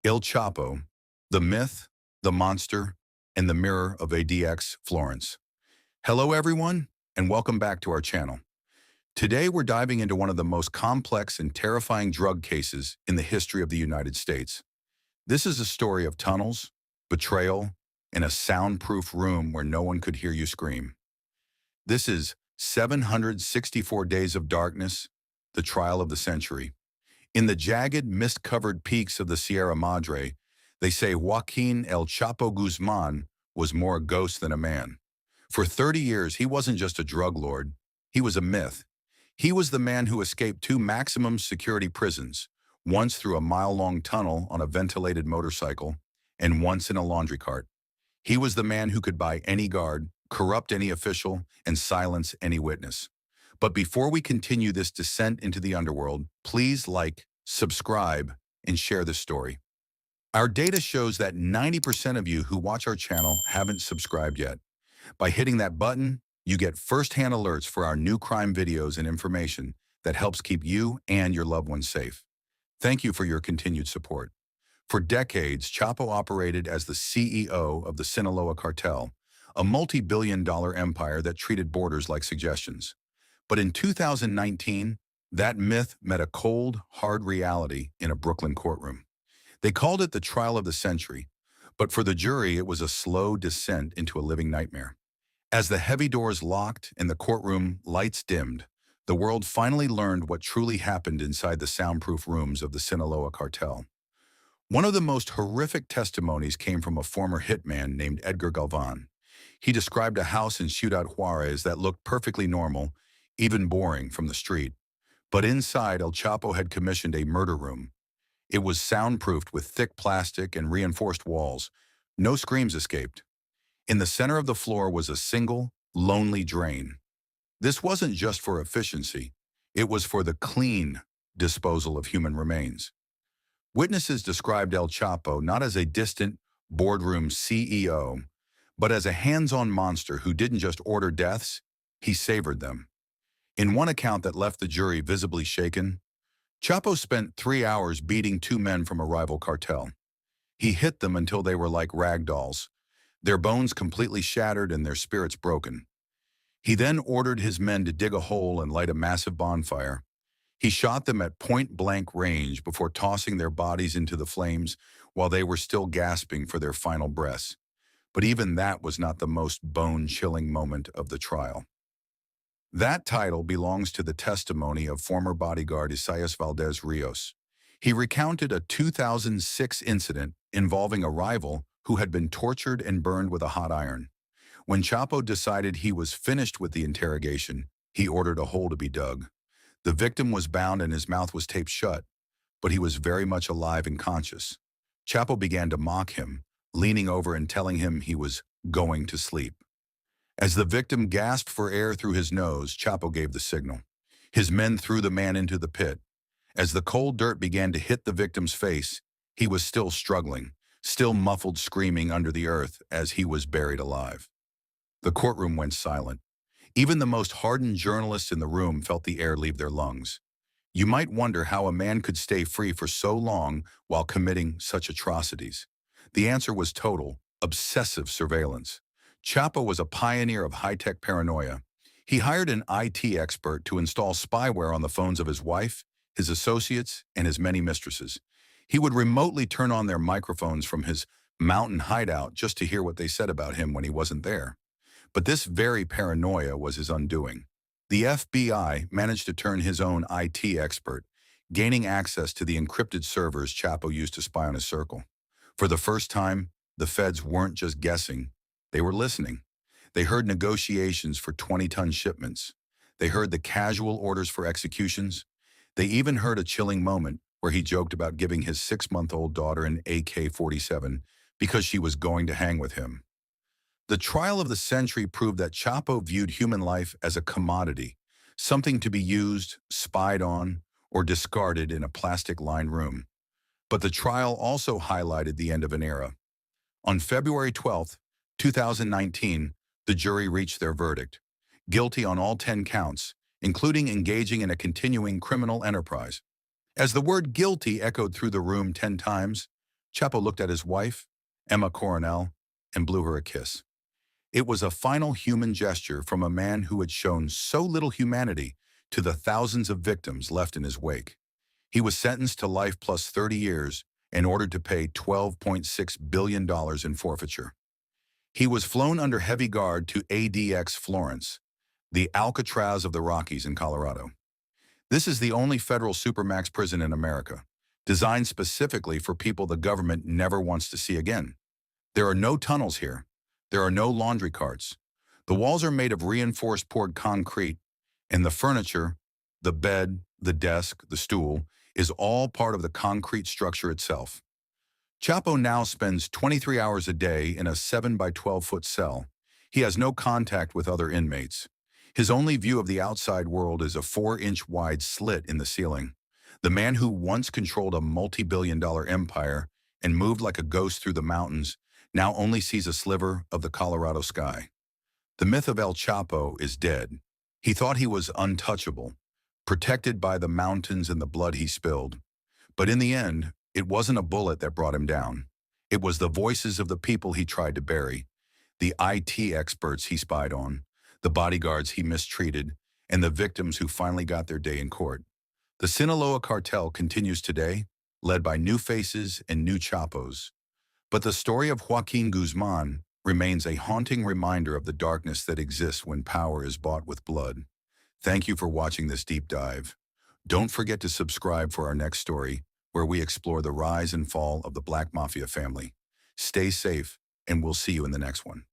El-Chapo, the myth, the monster, and the mirror of ADX Florence. Hello everyone, and welcome back to our channel. Today we're diving into one of the most complex and terrifying drug cases in the history of the United States. This is a story of tunnels, betrayal, and a soundproof room where no one could hear you scream. This is 764 Days of Darkness, the trial of the century. In the jagged, mist-covered peaks of the Sierra Madre, they say Joaquín El-Chapo Guzmán was more a ghost than a man. For 30 years, he wasn't just a drug lord, he was a myth. He was the man who escaped two maximum security prisons, once through a mile-long tunnel on a ventilated motorcycle, and once in a laundry cart. He was the man who could buy any guard, corrupt any official, and silence any witness. But before we continue this descent into the underworld, please like, subscribe, and share this story. Our data shows that 90% of you who watch our channel haven't subscribed yet. By hitting that button, you get first-hand alerts for our new crime videos and information that helps keep you and your loved ones safe. Thank you for your continued support. For decades, Chapo operated as the CEO of the Sinaloa Cartel, a multi-billion-dollar empire that treated borders like suggestions. But in 2019, that myth met a cold, hard reality in a Brooklyn courtroom. They called it the trial of the century, but for the jury, it was a slow descent into a living nightmare. As the heavy doors locked and the courtroom lights dimmed, the world finally learned what truly happened inside the soundproof rooms of the Sinaloa Cartel. One of the most horrific testimonies came from a former hitman named Edgar Galvan. He described a house in Ciudad Juarez that looked perfectly normal, even boring from the street. But inside, El-Chapo had commissioned a murder room. It was soundproofed with thick plastic and reinforced walls. No screams escaped. In the center of the floor was a single, lonely drain. This wasn't just for efficiency. It was for the clean disposal of human remains. Witnesses described El-Chapo not as a distant boardroom CEO, but as a hands-on monster who didn't just order deaths, he savored them. In one account that left the jury visibly shaken, Chapo spent 3 hours beating two men from a rival cartel. He hit them until they were like rag dolls, their bones completely shattered and their spirits broken. He then ordered his men to dig a hole and light a massive bonfire. He shot them at point-blank range before tossing their bodies into the flames while they were still gasping for their final breaths. But even that was not the most bone-chilling moment of the trial. That title belongs to the testimony of former bodyguard Isaias Valdez Rios. He recounted a 2006 incident involving a rival who had been tortured and burned with a hot iron. When Chapo decided he was finished with the interrogation, he ordered a hole to be dug. The victim was bound and his mouth was taped shut, but he was very much alive and conscious. Chapo began to mock him, leaning over and telling him he was going to sleep. As the victim gasped for air through his nose, Chapo gave the signal. His men threw the man into the pit. As the cold dirt began to hit the victim's face, he was still struggling, still muffled screaming under the earth as he was buried alive. The courtroom went silent. Even the most hardened journalists in the room felt the air leave their lungs. You might wonder how a man could stay free for so long while committing such atrocities. The answer was total, obsessive surveillance. Chapo was a pioneer of high-tech paranoia. He hired an IT expert to install spyware on the phones of his wife, his associates, and his many mistresses. He would remotely turn on their microphones from his mountain hideout just to hear what they said about him when he wasn't there. But this very paranoia was his undoing. The FBI managed to turn his own IT expert, gaining access to the encrypted servers Chapo used to spy on his circle. For the first time, the feds weren't just guessing. They were listening. They heard negotiations for 20-ton shipments. They heard the casual orders for executions. They even heard a chilling moment where he joked about giving his 6-month-old daughter an AK-47 because she was going to hang with him. The trial of the century proved that Chapo viewed human life as a commodity, something to be used, spied on, or discarded in a plastic-lined room. But the trial also highlighted the end of an era. On February 12, 2019, the jury reached their verdict, guilty on all 10 counts, including engaging in a continuing criminal enterprise. As the word guilty echoed through the room 10 times, Chapo looked at his wife, Emma Coronel, and blew her a kiss. It was a final human gesture from a man who had shown so little humanity to the thousands of victims left in his wake. He was sentenced to life plus 30 years and ordered to pay $12.6 billion in forfeiture. He was flown under heavy guard to ADX Florence, the Alcatraz of the Rockies in Colorado. This is the only federal supermax prison in America, designed specifically for people the government never wants to see again. There are no tunnels here. There are no laundry carts. The walls are made of reinforced poured concrete, and the furniture, the bed, the desk, the stool, is all part of the concrete structure itself. Chapo now spends 23 hours a day in a 7 by 12-foot cell. He has no contact with other inmates. His only view of the outside world is a 4-inch wide slit in the ceiling. The man who once controlled a multi-billion-dollar empire and moved like a ghost through the mountains now only sees a sliver of the Colorado sky. The myth of El-Chapo is dead. He thought he was untouchable, protected by the mountains and the blood he spilled. But in the end, it wasn't a bullet that brought him down. It was the voices of the people he tried to bury, the IT experts he spied on, the bodyguards he mistreated, and the victims who finally got their day in court. The Sinaloa Cartel continues today, led by new faces and new Chapos. But the story of Joaquín Guzmán remains a haunting reminder of the darkness that exists when power is bought with blood. Thank you for watching this deep dive. Don't forget to subscribe for our next story, where we explore the rise and fall of the Black Mafia family. Stay safe, and we'll see you in the next one.